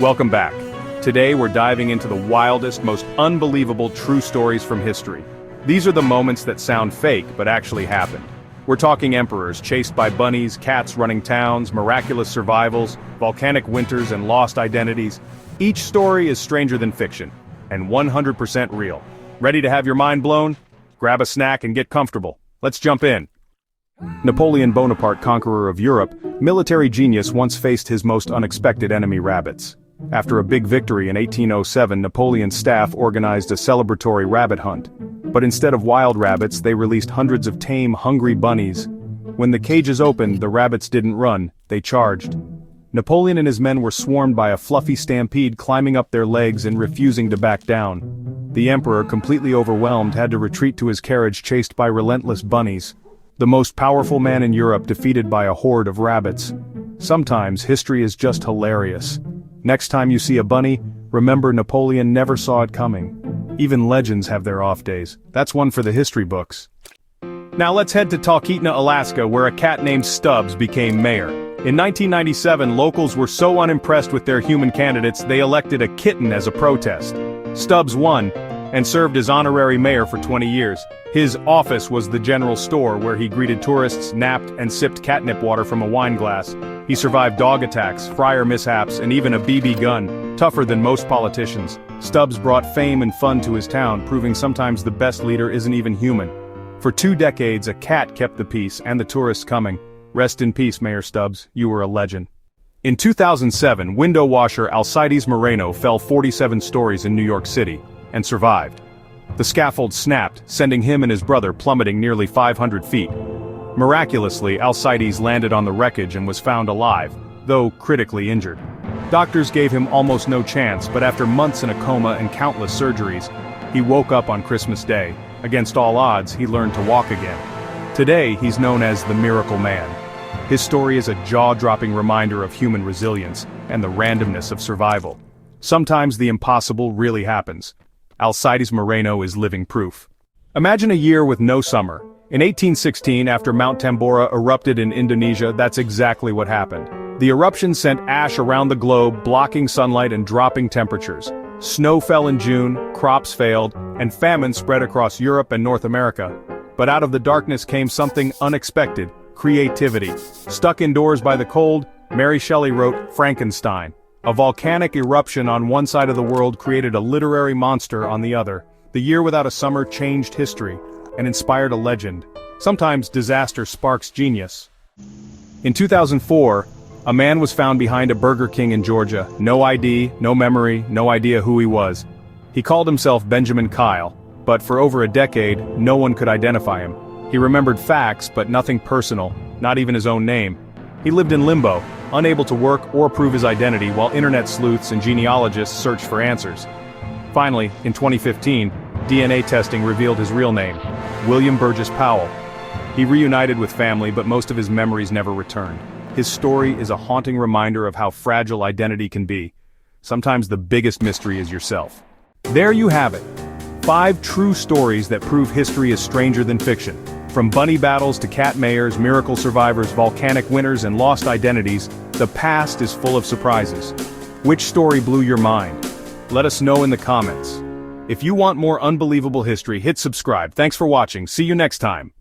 Welcome back. Today we're diving into the wildest, most unbelievable true stories from history. These are the moments that sound fake but actually happened. We're talking emperors chased by bunnies, cats running towns, miraculous survivals, volcanic winters, and lost identities. Each story is stranger than fiction, and 100% real. Ready to have your mind blown? Grab a snack and get comfortable. Let's jump in. Napoleon Bonaparte, conqueror of Europe, military genius, once faced his most unexpected enemy: rabbits. After a big victory in 1807, Napoleon's staff organized a celebratory rabbit hunt. But instead of wild rabbits, they released hundreds of tame, hungry bunnies. When the cages opened, the rabbits didn't run, they charged. Napoleon and his men were swarmed by a fluffy stampede, climbing up their legs and refusing to back down. The emperor, completely overwhelmed, had to retreat to his carriage, chased by relentless bunnies. The most powerful man in Europe defeated by a horde of rabbits. Sometimes history is just hilarious. Next time you see a bunny, remember Napoleon never saw it coming. Even legends have their off days. That's one for the history books. Now let's head to Talkeetna, Alaska, where a cat named Stubs became mayor. In 1997, locals were so unimpressed with their human candidates, they elected a kitten as a protest. Stubs won, and served as honorary mayor for 20 years. His office was the general store where he greeted tourists, napped, and sipped catnip water from a wine glass. He survived dog attacks, fryer mishaps, and even a BB gun, tougher than most politicians. Stubs brought fame and fun to his town, proving sometimes the best leader isn't even human. For 2 decades, a cat kept the peace and the tourists coming. Rest in peace, Mayor Stubs, you were a legend. In 2007, window washer Alcides Moreno fell 47 stories in New York City, and survived. The scaffold snapped, sending him and his brother plummeting nearly 500 feet. Miraculously, Alcides landed on the wreckage and was found alive, though critically injured. Doctors gave him almost no chance, but after months in a coma and countless surgeries, he woke up on Christmas Day. Against all odds, he learned to walk again. Today, he's known as the Miracle Man. His story is a jaw-dropping reminder of human resilience and the randomness of survival. Sometimes the impossible really happens. Alcides Moreno is living proof. Imagine a year with no summer. In 1816, after Mount Tambora erupted in Indonesia, that's exactly what happened. The eruption sent ash around the globe, blocking sunlight and dropping temperatures. Snow fell in June, crops failed, and famine spread across Europe and North America. But out of the darkness came something unexpected: creativity. Stuck indoors by the cold, Mary Shelley wrote Frankenstein. A volcanic eruption on one side of the world created a literary monster on the other. The year without a summer changed history and inspired a legend. Sometimes disaster sparks genius. In 2004, a man was found behind a Burger King in Georgia. No ID, no memory, no idea who he was. He called himself Benjamin Kyle, but for over a decade, no one could identify him. He remembered facts, but nothing personal, not even his own name. He lived in limbo, unable to work or prove his identity, while internet sleuths and genealogists searched for answers. Finally, in 2015, DNA testing revealed his real name: William Burgess Powell. He reunited with family, but most of his memories never returned. His story is a haunting reminder of how fragile identity can be. Sometimes the biggest mystery is yourself. There you have it. 5 true stories that prove history is stranger than fiction. From bunny battles to cat mayors, miracle survivors, volcanic winters, and lost identities, the past is full of surprises. Which story blew your mind? Let us know in the comments. If you want more unbelievable history, hit subscribe. Thanks for watching. See you next time.